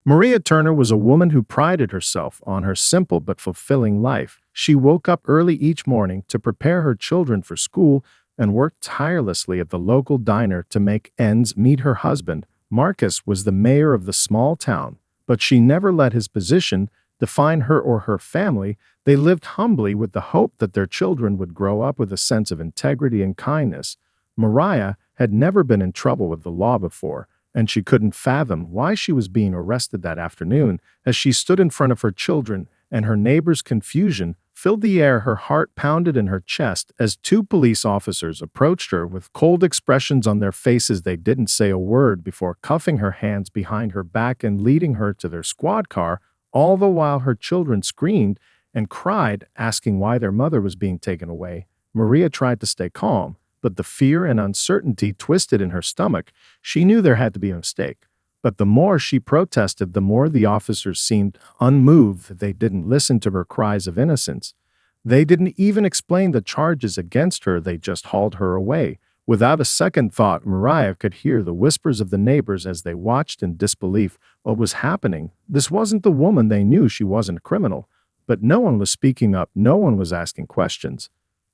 Maria Turner was a woman who prided herself on her simple but fulfilling life. She woke up early each morning to prepare her children for school and worked tirelessly at the local diner to make ends meet. Her husband, Marcus, was the mayor of the small town, but she never let his position define her or her family. They lived humbly with the hope that their children would grow up with a sense of integrity and kindness. Mariah had never been in trouble with the law before, and she couldn't fathom why she was being arrested that afternoon. As she stood in front of her children and her neighbors, confusion filled the air. Her heart pounded in her chest as two police officers approached her with cold expressions on their faces. They didn't say a word before cuffing her hands behind her back and leading her to their squad car, all the while her children screamed and cried, asking why their mother was being taken away. Maria tried to stay calm, but the fear and uncertainty twisted in her stomach. She knew there had to be a mistake. But the more she protested, the more the officers seemed unmoved. They didn't listen to her cries of innocence. They didn't even explain the charges against her. They just hauled her away. Without a second thought, Mariah could hear the whispers of the neighbors as they watched in disbelief. What was happening? This wasn't the woman they knew. She wasn't a criminal. But no one was speaking up. No one was asking questions.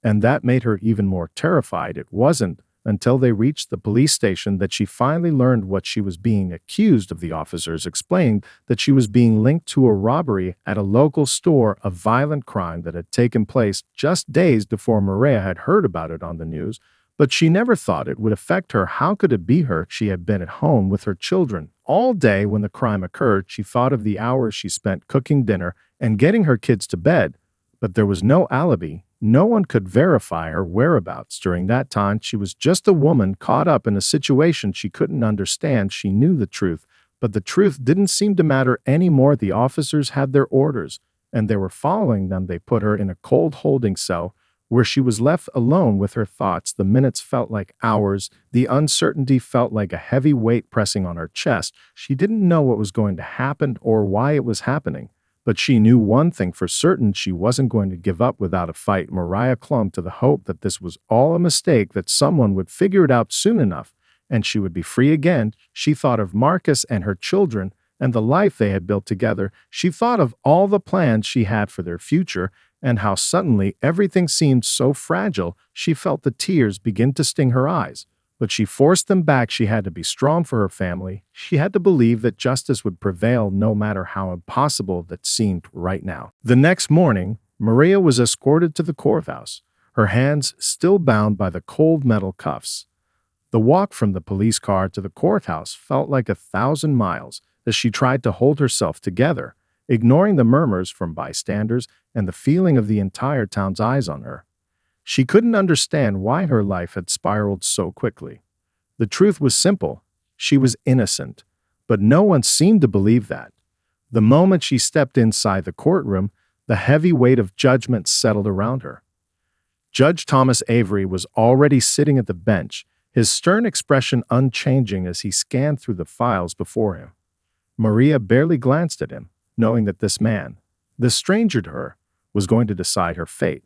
And that made her even more terrified. It wasn't until they reached the police station that she finally learned what she was being accused of. The officers explained that she was being linked to a robbery at a local store, a violent crime that had taken place just days before. Maria had heard about it on the news, but she never thought it would affect her. How could it be her? She had been at home with her children all day when the crime occurred. She thought of the hours she spent cooking dinner and getting her kids to bed, but there was no alibi. No one could verify her whereabouts during that time. She was just a woman caught up in a situation she couldn't understand. She knew the truth, but the truth didn't seem to matter anymore. The officers had their orders, and they were following them. They put her in a cold holding cell where she was left alone with her thoughts. The minutes felt like hours. The uncertainty felt like a heavy weight pressing on her chest. She didn't know what was going to happen or why it was happening. But she knew one thing for certain: she wasn't going to give up without a fight. Mariah clung to the hope that this was all a mistake, that someone would figure it out soon enough, and she would be free again. She thought of Marcus and her children and the life they had built together. She thought of all the plans she had for their future and how suddenly everything seemed so fragile. She felt the tears begin to sting her eyes. But she forced them back. She had to be strong for her family. She had to believe that justice would prevail no matter how impossible that seemed right now. The next morning, Maria was escorted to the courthouse, her hands still bound by the cold metal cuffs. The walk from the police car to the courthouse felt like 1,000 miles as she tried to hold herself together, ignoring the murmurs from bystanders and the feeling of the entire town's eyes on her. She couldn't understand why her life had spiraled so quickly. The truth was simple: she was innocent, but no one seemed to believe that. The moment she stepped inside the courtroom, the heavy weight of judgment settled around her. Judge Thomas Avery was already sitting at the bench, his stern expression unchanging as he scanned through the files before him. Maria barely glanced at him, knowing that this man, this stranger to her, was going to decide her fate.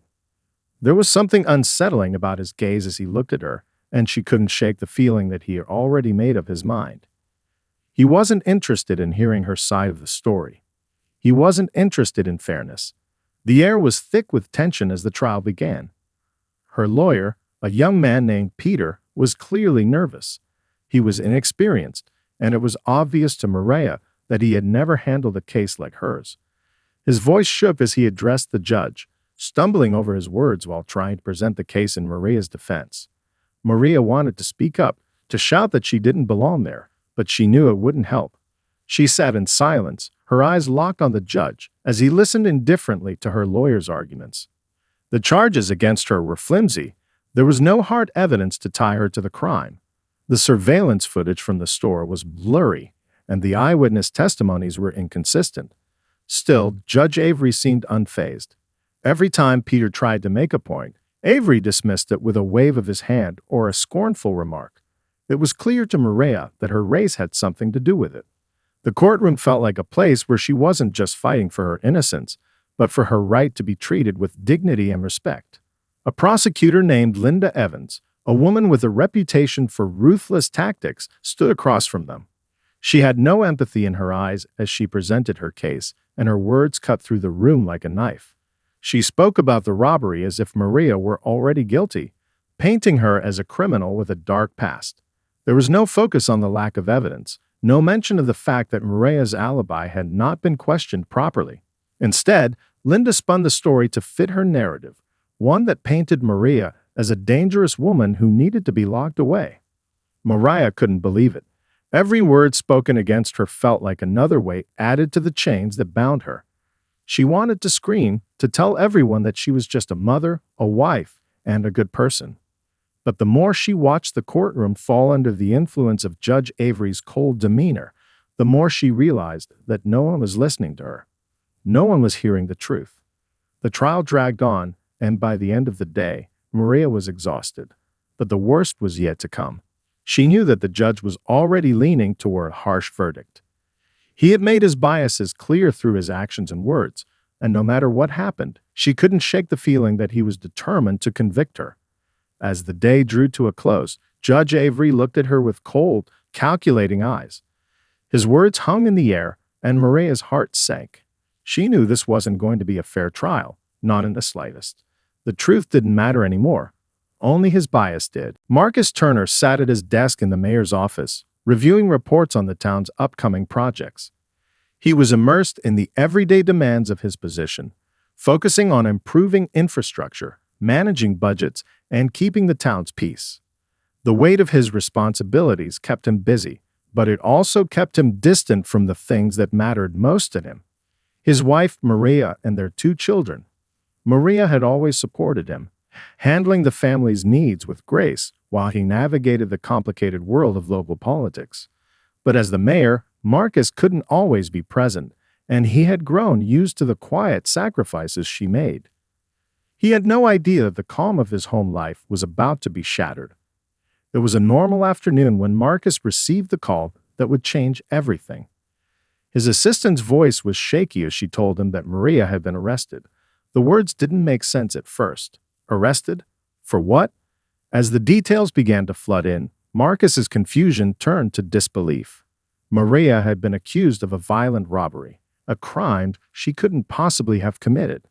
There was something unsettling about his gaze as he looked at her, and she couldn't shake the feeling that he had already made up his mind. He wasn't interested in hearing her side of the story. He wasn't interested in fairness. The air was thick with tension as the trial began. Her lawyer, a young man named Peter, was clearly nervous. He was inexperienced, and it was obvious to Maria that he had never handled a case like hers. His voice shook as he addressed the judge, stumbling over his words while trying to present the case in Maria's defense. Maria wanted to speak up, to shout that she didn't belong there, but she knew it wouldn't help. She sat in silence, her eyes locked on the judge, as he listened indifferently to her lawyer's arguments. The charges against her were flimsy. There was no hard evidence to tie her to the crime. The surveillance footage from the store was blurry, and the eyewitness testimonies were inconsistent. Still, Judge Avery seemed unfazed. Every time Peter tried to make a point, Avery dismissed it with a wave of his hand or a scornful remark. It was clear to Maria that her race had something to do with it. The courtroom felt like a place where she wasn't just fighting for her innocence, but for her right to be treated with dignity and respect. A prosecutor named Linda Evans, a woman with a reputation for ruthless tactics, stood across from them. She had no empathy in her eyes as she presented her case, and her words cut through the room like a knife. She spoke about the robbery as if Maria were already guilty, painting her as a criminal with a dark past. There was no focus on the lack of evidence, no mention of the fact that Maria's alibi had not been questioned properly. Instead, Linda spun the story to fit her narrative, one that painted Maria as a dangerous woman who needed to be locked away. Maria couldn't believe it. Every word spoken against her felt like another weight added to the chains that bound her. She wanted to scream, to tell everyone that she was just a mother, a wife, and a good person. But the more she watched the courtroom fall under the influence of Judge Avery's cold demeanor, the more she realized that no one was listening to her. No one was hearing the truth. The trial dragged on, and by the end of the day, Maria was exhausted. But the worst was yet to come. She knew that the judge was already leaning toward a harsh verdict. He had made his biases clear through his actions and words, and no matter what happened, she couldn't shake the feeling that he was determined to convict her. As the day drew to a close, Judge Avery looked at her with cold, calculating eyes. His words hung in the air, and Maria's heart sank. She knew this wasn't going to be a fair trial, not in the slightest. The truth didn't matter anymore. Only his bias did. Marcus Turner sat at his desk in the mayor's office, reviewing reports on the town's upcoming projects. He was immersed in the everyday demands of his position, focusing on improving infrastructure, managing budgets, and keeping the town's peace. The weight of his responsibilities kept him busy, but it also kept him distant from the things that mattered most to him. His wife, Maria, and their 2 children. Maria had always supported him, handling the family's needs with grace while he navigated the complicated world of local politics. But as the mayor, Marcus couldn't always be present, and he had grown used to the quiet sacrifices she made. He had no idea that the calm of his home life was about to be shattered. It was a normal afternoon when Marcus received the call that would change everything. His assistant's voice was shaky as she told him that Maria had been arrested. The words didn't make sense at first. Arrested? For what? As the details began to flood in, Marcus's confusion turned to disbelief. Maria had been accused of a violent robbery, a crime she couldn't possibly have committed.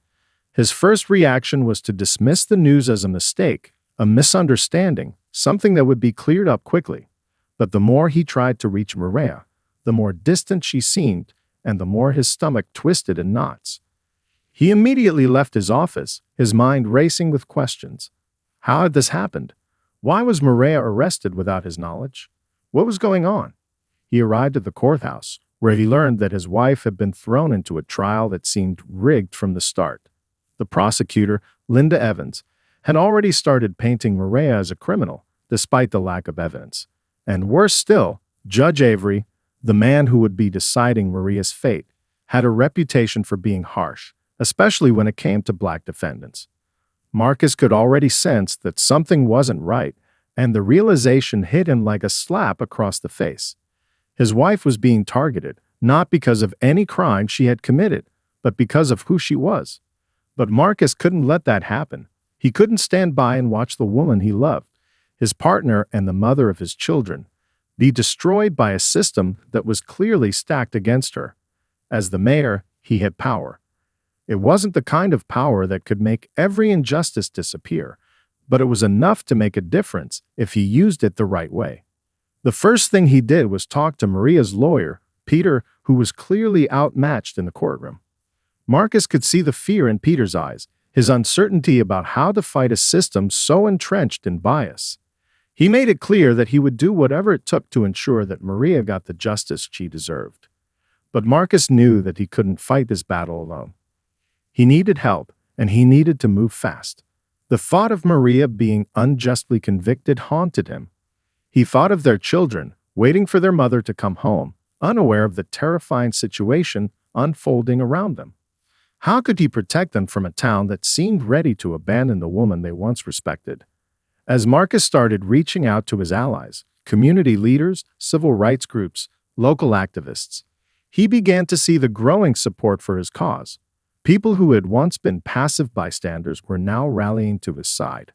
His first reaction was to dismiss the news as a mistake, a misunderstanding, something that would be cleared up quickly. But the more he tried to reach Maria, the more distant she seemed, and the more his stomach twisted in knots. He immediately left his office, his mind racing with questions. How had this happened? Why was Maria arrested without his knowledge? What was going on? He arrived at the courthouse, where he learned that his wife had been thrown into a trial that seemed rigged from the start. The prosecutor, Linda Evans, had already started painting Maria as a criminal, despite the lack of evidence. And worse still, Judge Avery, the man who would be deciding Maria's fate, had a reputation for being harsh, especially when it came to black defendants. Marcus could already sense that something wasn't right, and the realization hit him like a slap across the face. His wife was being targeted, not because of any crime she had committed, but because of who she was. But Marcus couldn't let that happen. He couldn't stand by and watch the woman he loved, his partner and the mother of his children, be destroyed by a system that was clearly stacked against her. As the mayor, he had power. It wasn't the kind of power that could make every injustice disappear, but it was enough to make a difference if he used it the right way. The first thing he did was talk to Maria's lawyer, Peter, who was clearly outmatched in the courtroom. Marcus could see the fear in Peter's eyes, his uncertainty about how to fight a system so entrenched in bias. He made it clear that he would do whatever it took to ensure that Maria got the justice she deserved. But Marcus knew that he couldn't fight this battle alone. He needed help, and he needed to move fast. The thought of Maria being unjustly convicted haunted him. He thought of their children, waiting for their mother to come home, unaware of the terrifying situation unfolding around them. How could he protect them from a town that seemed ready to abandon the woman they once respected? As Marcus started reaching out to his allies, community leaders, civil rights groups, local activists, he began to see the growing support for his cause. People who had once been passive bystanders were now rallying to his side.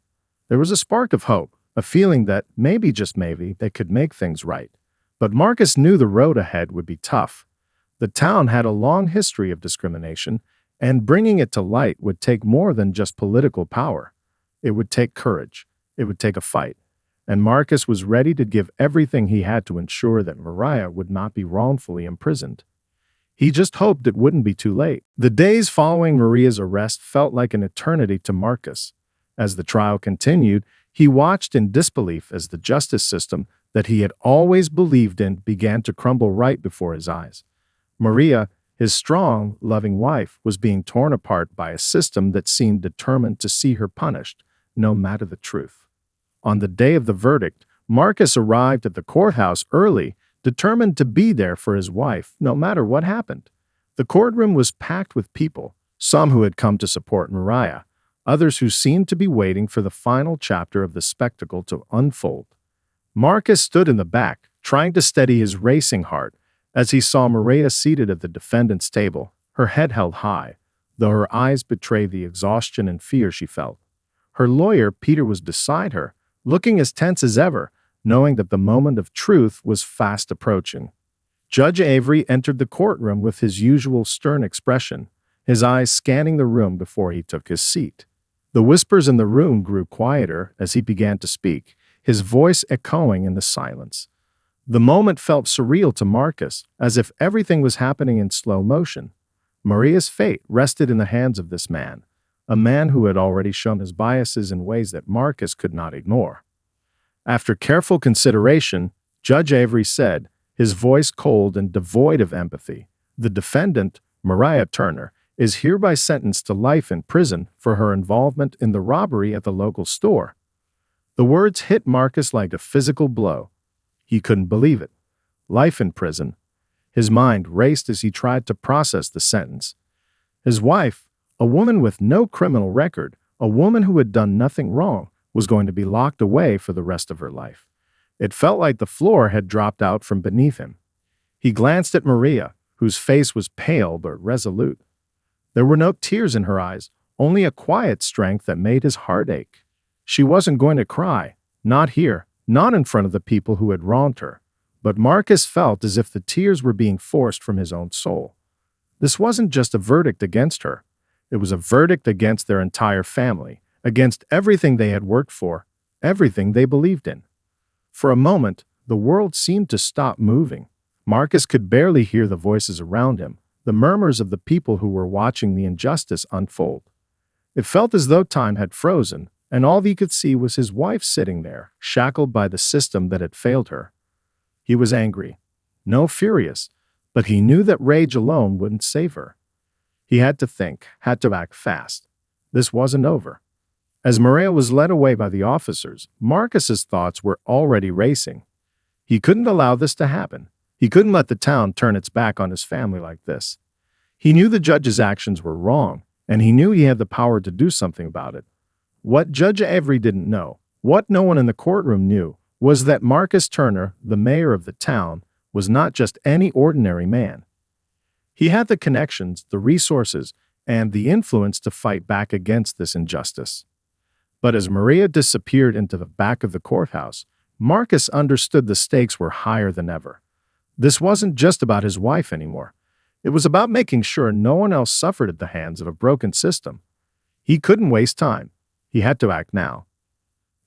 There was a spark of hope, a feeling that maybe, just maybe, they could make things right. But Marcus knew the road ahead would be tough. The town had a long history of discrimination, and bringing it to light would take more than just political power. It would take courage. It would take a fight. And Marcus was ready to give everything he had to ensure that Maria would not be wrongfully imprisoned. He just hoped it wouldn't be too late. The days following Maria's arrest felt like an eternity to Marcus. As the trial continued, he watched in disbelief as the justice system that he had always believed in began to crumble right before his eyes. Maria, his strong, loving wife, was being torn apart by a system that seemed determined to see her punished, no matter the truth. On the day of the verdict, Marcus arrived at the courthouse early, determined to be there for his wife, no matter what happened. The courtroom was packed with people, some who had come to support Maria, others who seemed to be waiting for the final chapter of the spectacle to unfold. Marcus stood in the back, trying to steady his racing heart, as he saw Maria seated at the defendant's table, her head held high, though her eyes betrayed the exhaustion and fear she felt. Her lawyer, Peter, was beside her, looking as tense as ever, knowing that the moment of truth was fast approaching. Judge Avery entered the courtroom with his usual stern expression, his eyes scanning the room before he took his seat. The whispers in the room grew quieter as he began to speak, his voice echoing in the silence. The moment felt surreal to Marcus, as if everything was happening in slow motion. Maria's fate rested in the hands of this man, a man who had already shown his biases in ways that Marcus could not ignore. After careful consideration, Judge Avery said, his voice cold and devoid of empathy, "The defendant, Maria Turner, is hereby sentenced to life in prison for her involvement in the robbery at the local store." The words hit Marcus like a physical blow. He couldn't believe it. Life in prison. His mind raced as he tried to process the sentence. His wife, a woman with no criminal record, a woman who had done nothing wrong, was going to be locked away for the rest of her life. It felt like the floor had dropped out from beneath him. He glanced at Maria, whose face was pale but resolute. There were no tears in her eyes, only a quiet strength that made his heart ache. She wasn't going to cry, not here, not in front of the people who had wronged her. But Marcus felt as if the tears were being forced from his own soul. This wasn't just a verdict against her. It was a verdict against their entire family, against everything they had worked for, everything they believed in. For a moment, the world seemed to stop moving. Marcus could barely hear the voices around him, the murmurs of the people who were watching the injustice unfold. It felt as though time had frozen, and all he could see was his wife sitting there, shackled by the system that had failed her. He was angry, no furious, but he knew that rage alone wouldn't save her. He had to think, had to act fast. This wasn't over. As Maria was led away by the officers, Marcus's thoughts were already racing. He couldn't allow this to happen. He couldn't let the town turn its back on his family like this. He knew the judge's actions were wrong, and he knew he had the power to do something about it. What Judge Avery didn't know, what no one in the courtroom knew, was that Marcus Turner, the mayor of the town, was not just any ordinary man. He had the connections, the resources, and the influence to fight back against this injustice. But as Maria disappeared into the back of the courthouse, Marcus understood the stakes were higher than ever. This wasn't just about his wife anymore. It was about making sure no one else suffered at the hands of a broken system. He couldn't waste time. He had to act now.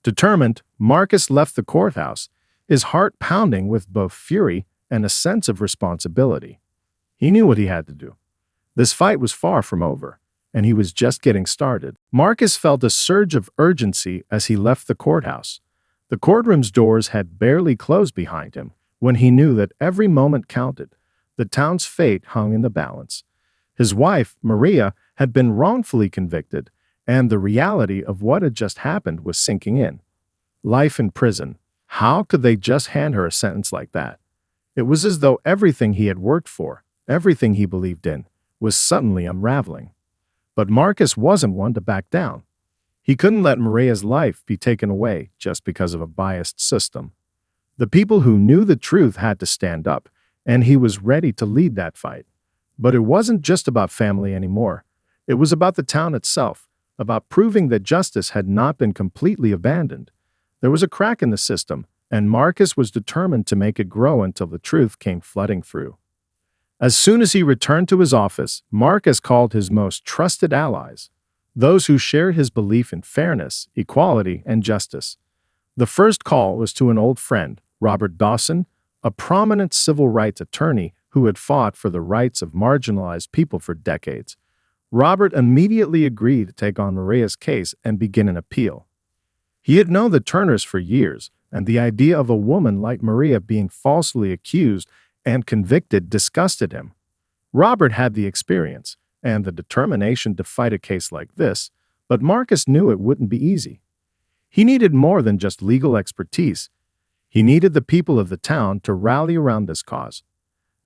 Determined, Marcus left the courthouse, his heart pounding with both fury and a sense of responsibility. He knew what he had to do. This fight was far from over, and he was just getting started. Marcus felt a surge of urgency as he left the courthouse. The courtroom's doors had barely closed behind him when he knew that every moment counted. The town's fate hung in the balance. His wife, Maria, had been wrongfully convicted, and the reality of what had just happened was sinking in. Life in prison. How could they just hand her a sentence like that? It was as though everything he had worked for, everything he believed in, was suddenly unraveling. But Marcus wasn't one to back down. He couldn't let Maria's life be taken away just because of a biased system. The people who knew the truth had to stand up, and he was ready to lead that fight. But it wasn't just about family anymore. It was about the town itself, about proving that justice had not been completely abandoned. There was a crack in the system, and Marcus was determined to make it grow until the truth came flooding through. As soon as he returned to his office, Marcus called his most trusted allies, those who shared his belief in fairness, equality, and justice. The first call was to an old friend, Robert Dawson, a prominent civil rights attorney who had fought for the rights of marginalized people for decades. Robert immediately agreed to take on Maria's case and begin an appeal. He had known the Turners for years, and the idea of a woman like Maria being falsely accused and convicted disgusted him. Robert had the experience and the determination to fight a case like this, but Marcus knew it wouldn't be easy. He needed more than just legal expertise. He needed the people of the town to rally around this cause.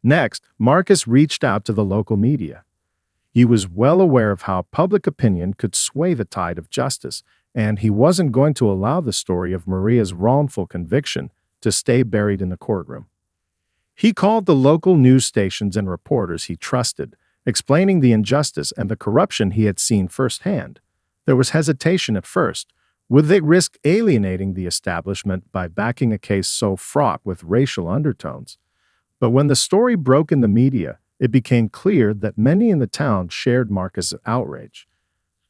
Next, Marcus reached out to the local media. He was well aware of how public opinion could sway the tide of justice, and he wasn't going to allow the story of Maria's wrongful conviction to stay buried in the courtroom. He called the local news stations and reporters he trusted, explaining the injustice and the corruption he had seen firsthand. There was hesitation at first. Would they risk alienating the establishment by backing a case so fraught with racial undertones? But when the story broke in the media, it became clear that many in the town shared Marcus' outrage.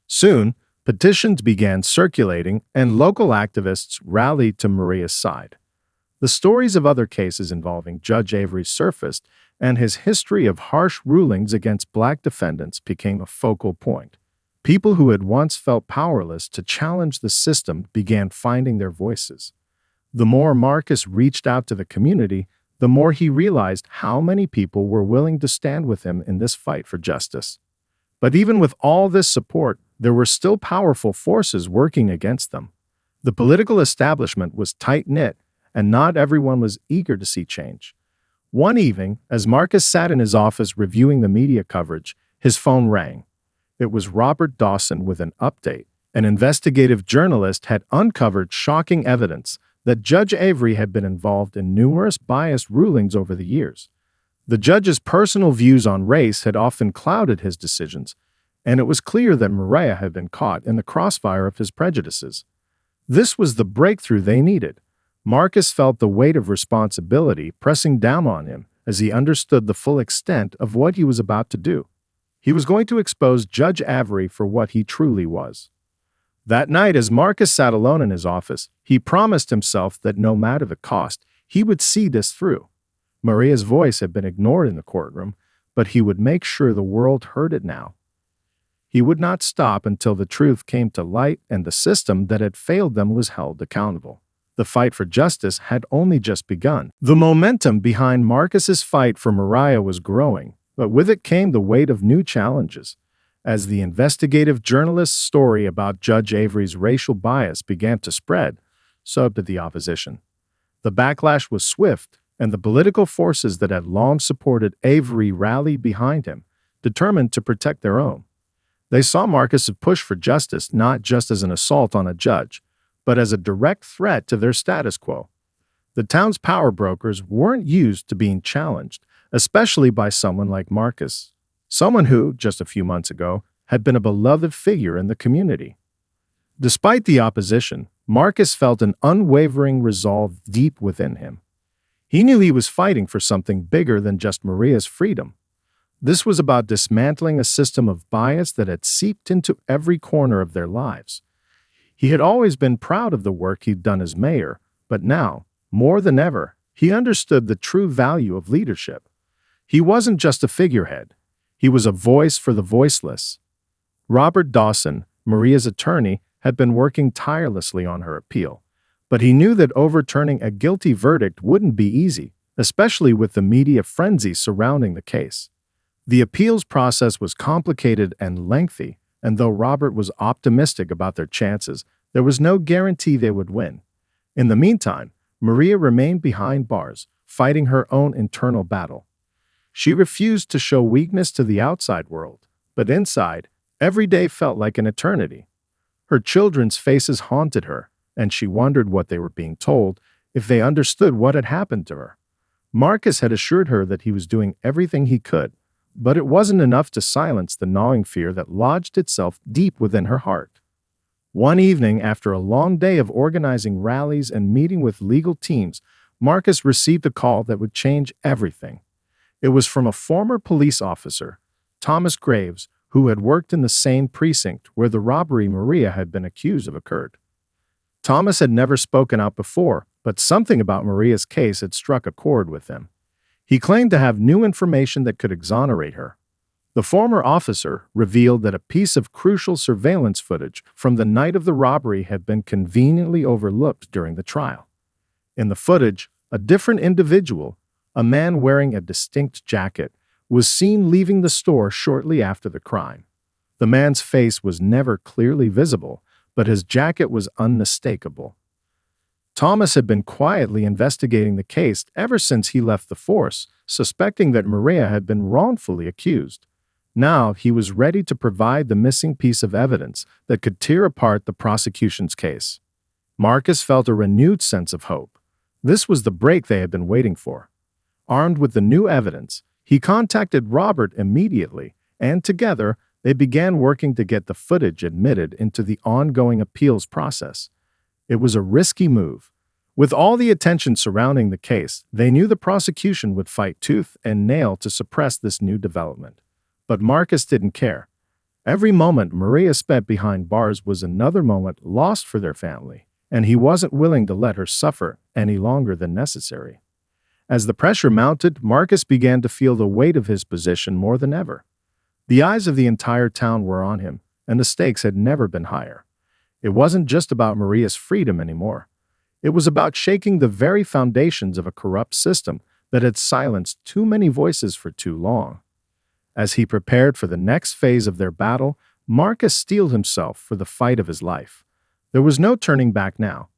Soon, petitions began circulating, and local activists rallied to Maria's side. The stories of other cases involving Judge Avery surfaced, and his history of harsh rulings against black defendants became a focal point. People who had once felt powerless to challenge the system began finding their voices. The more Marcus reached out to the community, the more he realized how many people were willing to stand with him in this fight for justice. But even with all this support, there were still powerful forces working against them. The political establishment was tight-knit, and not everyone was eager to see change. One evening, as Marcus sat in his office reviewing the media coverage, his phone rang. It was Robert Dawson with an update. An investigative journalist had uncovered shocking evidence that Judge Avery had been involved in numerous biased rulings over the years. The judge's personal views on race had often clouded his decisions, and it was clear that Maria had been caught in the crossfire of his prejudices. This was the breakthrough they needed. Marcus felt the weight of responsibility pressing down on him as he understood the full extent of what he was about to do. He was going to expose Judge Avery for what he truly was. That night, as Marcus sat alone in his office, he promised himself that no matter the cost, he would see this through. Maria's voice had been ignored in the courtroom, but he would make sure the world heard it now. He would not stop until the truth came to light and the system that had failed them was held accountable. The fight for justice had only just begun. The momentum behind Marcus's fight for Maria was growing, but with it came the weight of new challenges. As the investigative journalist's story about Judge Avery's racial bias began to spread, so did the opposition. The backlash was swift, and the political forces that had long supported Avery rallied behind him, determined to protect their own. They saw Marcus' push for justice not just as an assault on a judge, but as a direct threat to their status quo. The town's power brokers weren't used to being challenged, especially by someone like Marcus, someone who, just a few months ago, had been a beloved figure in the community. Despite the opposition, Marcus felt an unwavering resolve deep within him. He knew he was fighting for something bigger than just Maria's freedom. This was about dismantling a system of bias that had seeped into every corner of their lives. He had always been proud of the work he'd done as mayor, but now, more than ever, he understood the true value of leadership. He wasn't just a figurehead. He was a voice for the voiceless. Robert Dawson, Maria's attorney, had been working tirelessly on her appeal, but he knew that overturning a guilty verdict wouldn't be easy, especially with the media frenzy surrounding the case. The appeals process was complicated and lengthy, and though Robert was optimistic about their chances, there was no guarantee they would win. In the meantime, Maria remained behind bars, fighting her own internal battle. She refused to show weakness to the outside world, but inside, every day felt like an eternity. Her children's faces haunted her, and she wondered what they were being told, if they understood what had happened to her. Marcus had assured her that he was doing everything he could, but it wasn't enough to silence the gnawing fear that lodged itself deep within her heart. One evening, after a long day of organizing rallies and meeting with legal teams, Marcus received a call that would change everything. It was from a former police officer, Thomas Graves, who had worked in the same precinct where the robbery Maria had been accused of occurred. Thomas had never spoken out before, but something about Maria's case had struck a chord with him. He claimed to have new information that could exonerate her. The former officer revealed that a piece of crucial surveillance footage from the night of the robbery had been conveniently overlooked during the trial. In the footage, a different individual, a man wearing a distinct jacket, was seen leaving the store shortly after the crime. The man's face was never clearly visible, but his jacket was unmistakable. Thomas had been quietly investigating the case ever since he left the force, suspecting that Maria had been wrongfully accused. Now he was ready to provide the missing piece of evidence that could tear apart the prosecution's case. Marcus felt a renewed sense of hope. This was the break they had been waiting for. Armed with the new evidence, he contacted Robert immediately, and together they began working to get the footage admitted into the ongoing appeals process. It was a risky move. With all the attention surrounding the case, they knew the prosecution would fight tooth and nail to suppress this new development. But Marcus didn't care. Every moment Maria spent behind bars was another moment lost for their family, and he wasn't willing to let her suffer any longer than necessary. As the pressure mounted, Marcus began to feel the weight of his position more than ever. The eyes of the entire town were on him, and the stakes had never been higher. It wasn't just about Maria's freedom anymore. It was about shaking the very foundations of a corrupt system that had silenced too many voices for too long. As he prepared for the next phase of their battle, Marcus steeled himself for the fight of his life. There was no turning back now.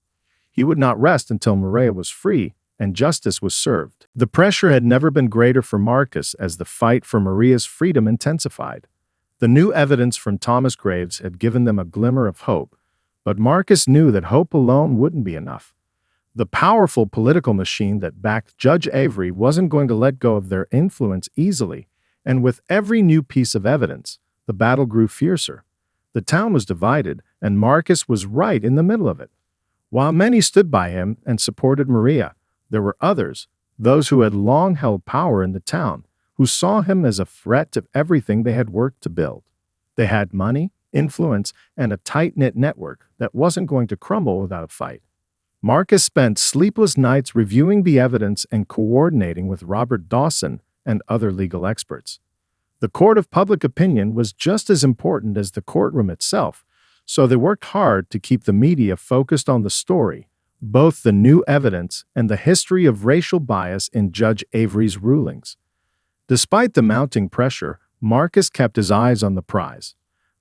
He would not rest until Maria was free and justice was served. The pressure had never been greater for Marcus as the fight for Maria's freedom intensified. The new evidence from Thomas Graves had given them a glimmer of hope, but Marcus knew that hope alone wouldn't be enough. The powerful political machine that backed Judge Avery wasn't going to let go of their influence easily, and with every new piece of evidence, the battle grew fiercer. The town was divided, and Marcus was right in the middle of it. While many stood by him and supported Maria, there were others, those who had long held power in the town, who saw him as a threat to everything they had worked to build. They had money, influence, and a tight-knit network that wasn't going to crumble without a fight. Marcus spent sleepless nights reviewing the evidence and coordinating with Robert Dawson and other legal experts. The court of public opinion was just as important as the courtroom itself, so they worked hard to keep the media focused on the story, both the new evidence and the history of racial bias in Judge Avery's rulings. Despite the mounting pressure, Marcus kept his eyes on the prize: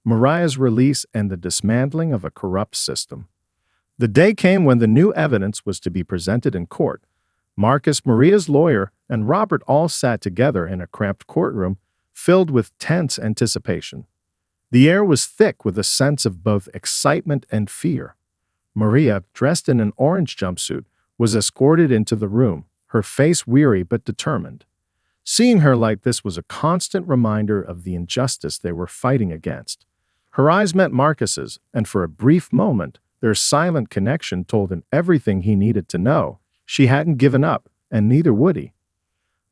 Maria's release and the dismantling of a corrupt system. The day came when the new evidence was to be presented in court. Marcus, Maria's lawyer, and Robert all sat together in a cramped courtroom filled with tense anticipation. The air was thick with a sense of both excitement and fear. Maria, dressed in an orange jumpsuit, was escorted into the room, her face weary but determined. Seeing her like this was a constant reminder of the injustice they were fighting against. Her eyes met Marcus's, and for a brief moment, their silent connection told him everything he needed to know. She hadn't given up, and neither would he.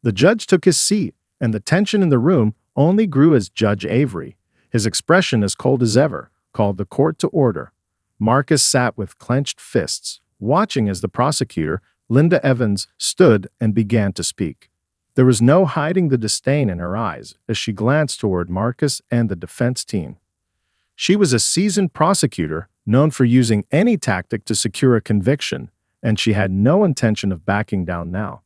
The judge took his seat, and the tension in the room only grew as Judge Avery, his expression as cold as ever, called the court to order. Marcus sat with clenched fists, watching as the prosecutor, Linda Evans, stood and began to speak. There was no hiding the disdain in her eyes as she glanced toward Marcus and the defense team. She was a seasoned prosecutor, known for using any tactic to secure a conviction, and she had no intention of backing down now.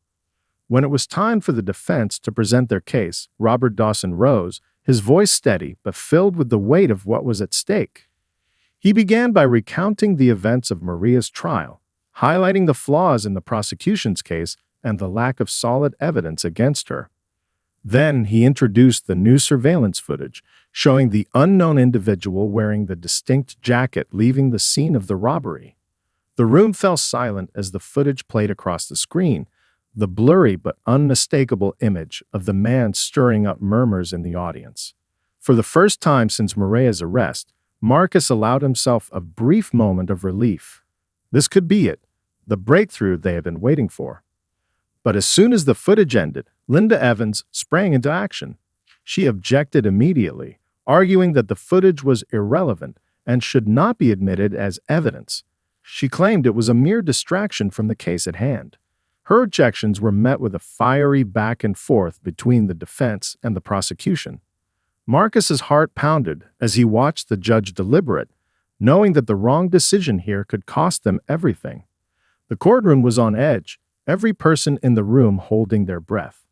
When it was time for the defense to present their case, Robert Dawson rose, his voice steady but filled with the weight of what was at stake. He began by recounting the events of Maria's trial, highlighting the flaws in the prosecution's case and the lack of solid evidence against her. Then he introduced the new surveillance footage, showing the unknown individual wearing the distinct jacket leaving the scene of the robbery. The room fell silent as the footage played across the screen, the blurry but unmistakable image of the man stirring up murmurs in the audience. For the first time since Maria's arrest, Marcus allowed himself a brief moment of relief. This could be it, the breakthrough they had been waiting for. But as soon as the footage ended, Linda Evans sprang into action. She objected immediately, arguing that the footage was irrelevant and should not be admitted as evidence. She claimed it was a mere distraction from the case at hand. Her objections were met with a fiery back and forth between the defense and the prosecution. Marcus's heart pounded as he watched the judge deliberate, knowing that the wrong decision here could cost them everything. The courtroom was on edge, every person in the room holding their breath.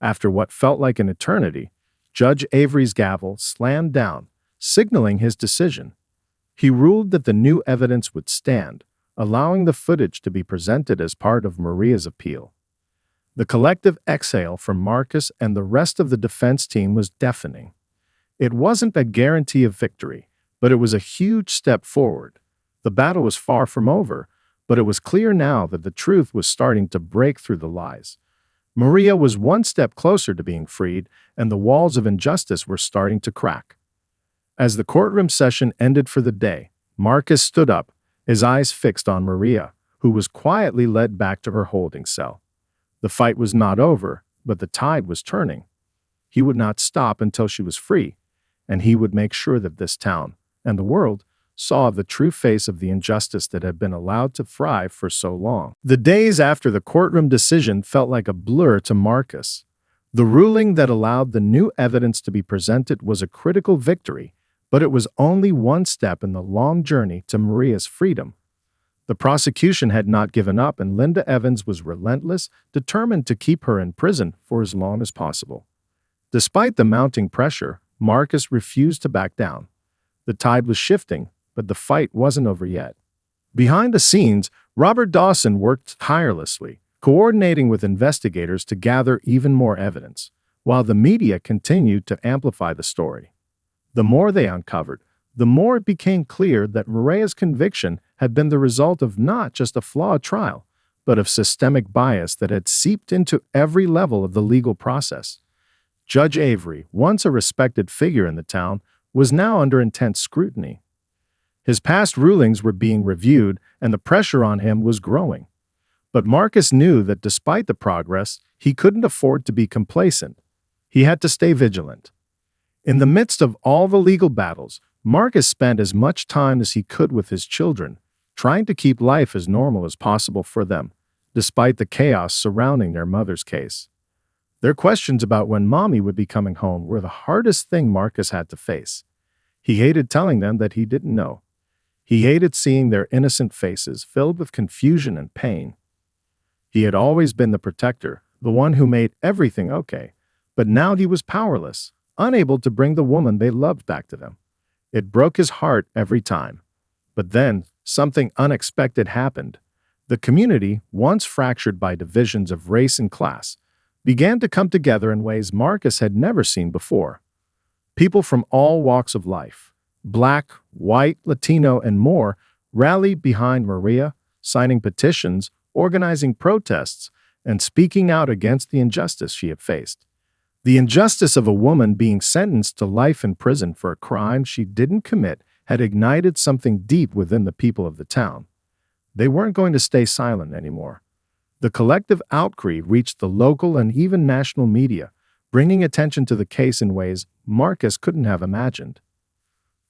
After what felt like an eternity, Judge Avery's gavel slammed down, signaling his decision. He ruled that the new evidence would stand, allowing the footage to be presented as part of Maria's appeal. The collective exhale from Marcus and the rest of the defense team was deafening. It wasn't a guarantee of victory, but it was a huge step forward. The battle was far from over, but it was clear now that the truth was starting to break through the lies. Maria was one step closer to being freed, and the walls of injustice were starting to crack. As the courtroom session ended for the day, Marcus stood up, his eyes fixed on Maria, who was quietly led back to her holding cell. The fight was not over, but the tide was turning. He would not stop until she was free, and he would make sure that this town, and the world, saw the true face of the injustice that had been allowed to thrive for so long. The days after the courtroom decision felt like a blur to Marcus. The ruling that allowed the new evidence to be presented was a critical victory, but it was only one step in the long journey to Maria's freedom. The prosecution had not given up, and Linda Evans was relentless, determined to keep her in prison for as long as possible. Despite the mounting pressure, Marcus refused to back down. The tide was shifting, but the fight wasn't over yet. Behind the scenes, Robert Dawson worked tirelessly, coordinating with investigators to gather even more evidence, while the media continued to amplify the story. The more they uncovered, the more it became clear that Maria's conviction had been the result of not just a flawed trial, but of systemic bias that had seeped into every level of the legal process. Judge Avery, once a respected figure in the town, was now under intense scrutiny. His past rulings were being reviewed, and the pressure on him was growing. But Marcus knew that despite the progress, he couldn't afford to be complacent. He had to stay vigilant. In the midst of all the legal battles, Marcus spent as much time as he could with his children, trying to keep life as normal as possible for them, despite the chaos surrounding their mother's case. Their questions about when Mommy would be coming home were the hardest thing Marcus had to face. He hated telling them that he didn't know. He hated seeing their innocent faces filled with confusion and pain. He had always been the protector, the one who made everything okay, but now he was powerless, unable to bring the woman they loved back to them. It broke his heart every time. But then, something unexpected happened. The community, once fractured by divisions of race and class, began to come together in ways Marcus had never seen before. People from all walks of life, Black, white, Latino, and more, rallied behind Maria, signing petitions, organizing protests, and speaking out against the injustice she had faced. The injustice of a woman being sentenced to life in prison for a crime she didn't commit had ignited something deep within the people of the town. They weren't going to stay silent anymore. The collective outcry reached the local and even national media, bringing attention to the case in ways Marcus couldn't have imagined.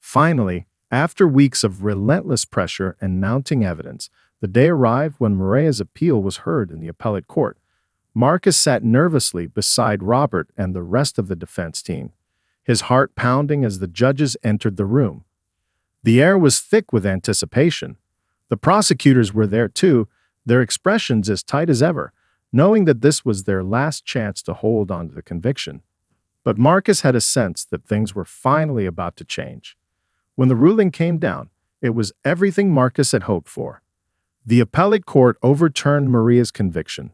Finally, after weeks of relentless pressure and mounting evidence, the day arrived when Maria's appeal was heard in the appellate court. Marcus sat nervously beside Robert and the rest of the defense team, his heart pounding as the judges entered the room. The air was thick with anticipation. The prosecutors were there too, their expressions as tight as ever, knowing that this was their last chance to hold on to the conviction. But Marcus had a sense that things were finally about to change. When the ruling came down, it was everything Marcus had hoped for. The appellate court overturned Maria's conviction.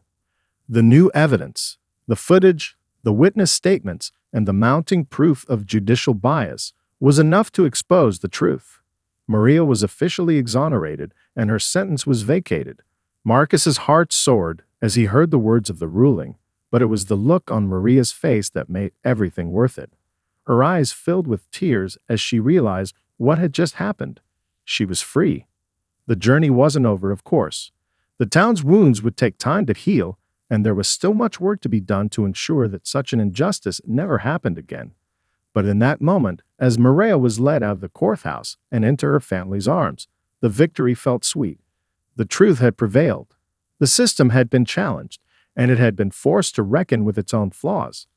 The new evidence, the footage, the witness statements, and the mounting proof of judicial bias was enough to expose the truth. Maria was officially exonerated, and her sentence was vacated. Marcus's heart soared as he heard the words of the ruling, but it was the look on Maria's face that made everything worth it. Her eyes filled with tears as she realized what had just happened. She was free. The journey wasn't over, of course. The town's wounds would take time to heal, and there was still much work to be done to ensure that such an injustice never happened again. But in that moment, as Maria was led out of the courthouse and into her family's arms, the victory felt sweet. The truth had prevailed. The system had been challenged, and it had been forced to reckon with its own flaws.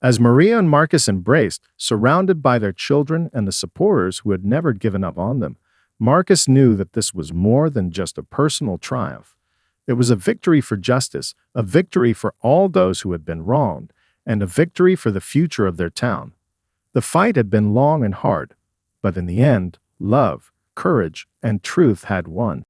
As Maria and Marcus embraced, surrounded by their children and the supporters who had never given up on them, Marcus knew that this was more than just a personal triumph. It was a victory for justice, a victory for all those who had been wronged, and a victory for the future of their town. The fight had been long and hard, but in the end, love, courage, and truth had won.